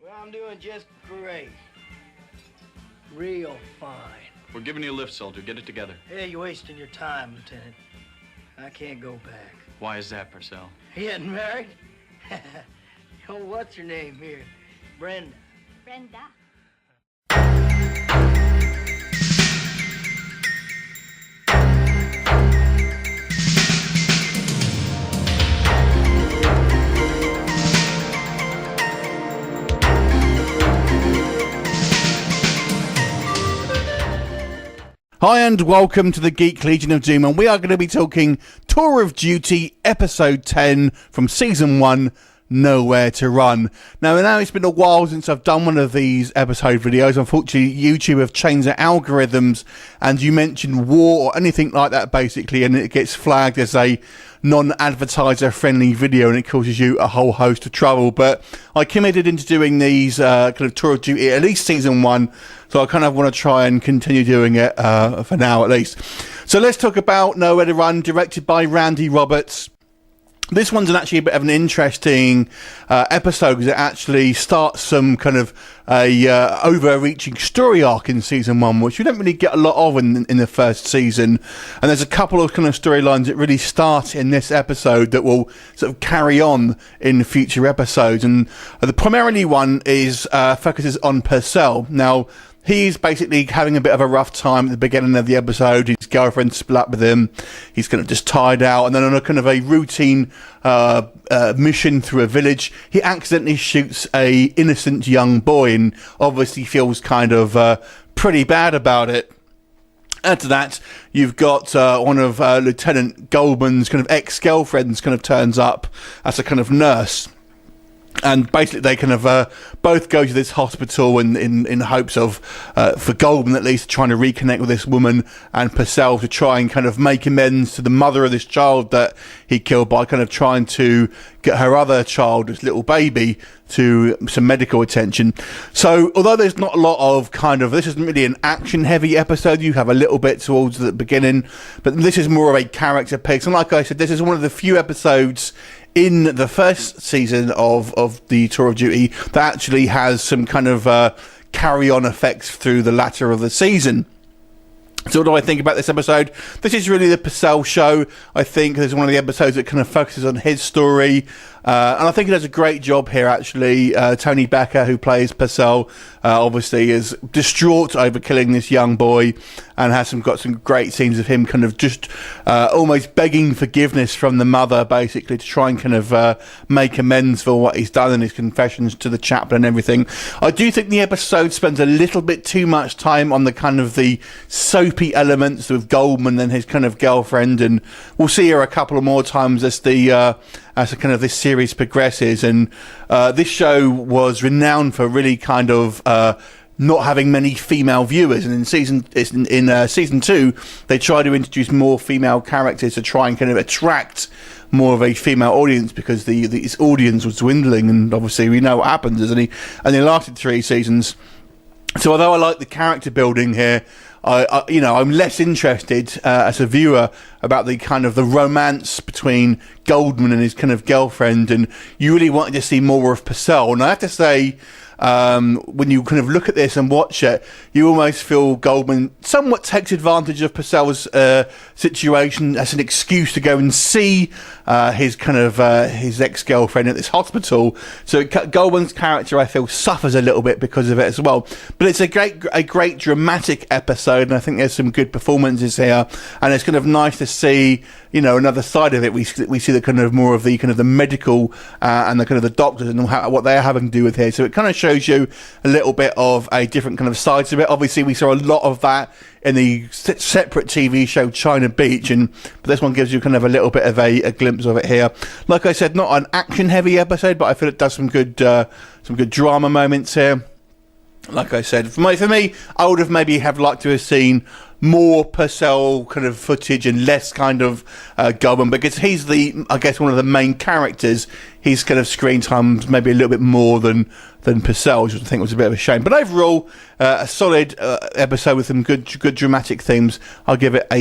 Well, I'm doing just great. Real fine. We're giving you a lift, soldier. Get it together. Hey, you're wasting your time, Lieutenant. I can't go back. Why is that, Percell? He getting married? Oh, what's her name here? Brenda. Brenda. Hi and welcome to the Geek Legion of Doom, and we are going to be talking Tour of Duty Episode 10 from Season 1, Nowhere to Run. Now it's been a while since I've done one of these episode videos. Unfortunately, YouTube have changed their algorithms, and you mention war or anything like that basically, and it gets flagged as a non-advertiser friendly video, and it causes you a whole host of trouble. But I committed into doing these kind of Tour of Duty, at least Season 1, so I kind of want to try and continue doing it for now at least. So let's talk about Nowhere to Run, directed by Randy Roberts. This one's actually a bit of an interesting episode because it actually starts some kind of a overreaching story arc in Season 1, which we don't really get a lot of in the first season. And there's a couple of kind of storylines that really start in this episode that will sort of carry on in future episodes. And the primarily one is focuses on Percell. Now, he's basically having a bit of a rough time at the beginning of the episode. His girlfriend split up with him. He's kind of just tired out. And then on a kind of a routine mission through a village, he accidentally shoots a innocent young boy and obviously feels kind of pretty bad about it. Add to that, you've got one of Lieutenant Goldman's kind of ex-girlfriends kind of turns up as a kind of nurse. And basically they kind of both go to this hospital in hopes of, for Goldman at least, trying to reconnect with this woman, and Percell to try and kind of make amends to the mother of this child that he killed by kind of trying to get her other child, this little baby, to some medical attention. So although there's not a lot of kind of, this isn't really an action heavy episode, you have a little bit towards the beginning, but this is more of a character piece. And like I said, this is one of the few episodes in the first season of the Tour of Duty that actually has some kind of carry-on effects through the latter of the season. So what do I think about this episode? This is really the Percell show. I think there's one of the episodes that kind of focuses on his story. And I think he does a great job here, actually. Tony Becker, who plays Percell, obviously is distraught over killing this young boy, and has got some great scenes of him kind of just almost begging forgiveness from the mother, basically, to try and kind of make amends for what he's done, and his confessions to the chaplain and everything. I do think the episode spends a little bit too much time on the kind of the soapy elements with Goldman and his kind of girlfriend, and we'll see her a couple of more times as the kind of this series progresses. And this show was renowned for really kind of not having many female viewers, and in season 2 they try to introduce more female characters to try and kind of attract more of a female audience, because this audience was dwindling, and obviously we know what happens, and it lasted 3 seasons. So although I like the character building here, I'm less interested as a viewer about the kind of the romance between Goldman and his kind of girlfriend, and you really wanted to see more of Percell. And I have to say, when you kind of look at this and watch it, you almost feel Goldman somewhat takes advantage of Percell's situation as an excuse to go and see his kind of his ex-girlfriend at this hospital. So Goldman's character, I feel, suffers a little bit because of it as well. But it's a great dramatic episode, and I think there's some good performances here, and it's kind of nice to see, you know, another side of it. We see the kind of more of the kind of the medical and the kind of the doctors and what they're having to do with here. So it kind of shows you a little bit of a different kind of side to it. Obviously, we saw a lot of that in the separate TV show China Beach, but this one gives you kind of a little bit of a glimpse of it here. Like I said, not an action-heavy episode, but I feel it does some good drama moments here. Like I said, for me, I would have maybe liked to have seen more Percell kind of footage and less kind of Goldman, because he's I guess one of the main characters. His kind of screen time's maybe a little bit more than Percell, which I think was a bit of a shame. But overall, a solid episode with some good dramatic themes. I'll give it a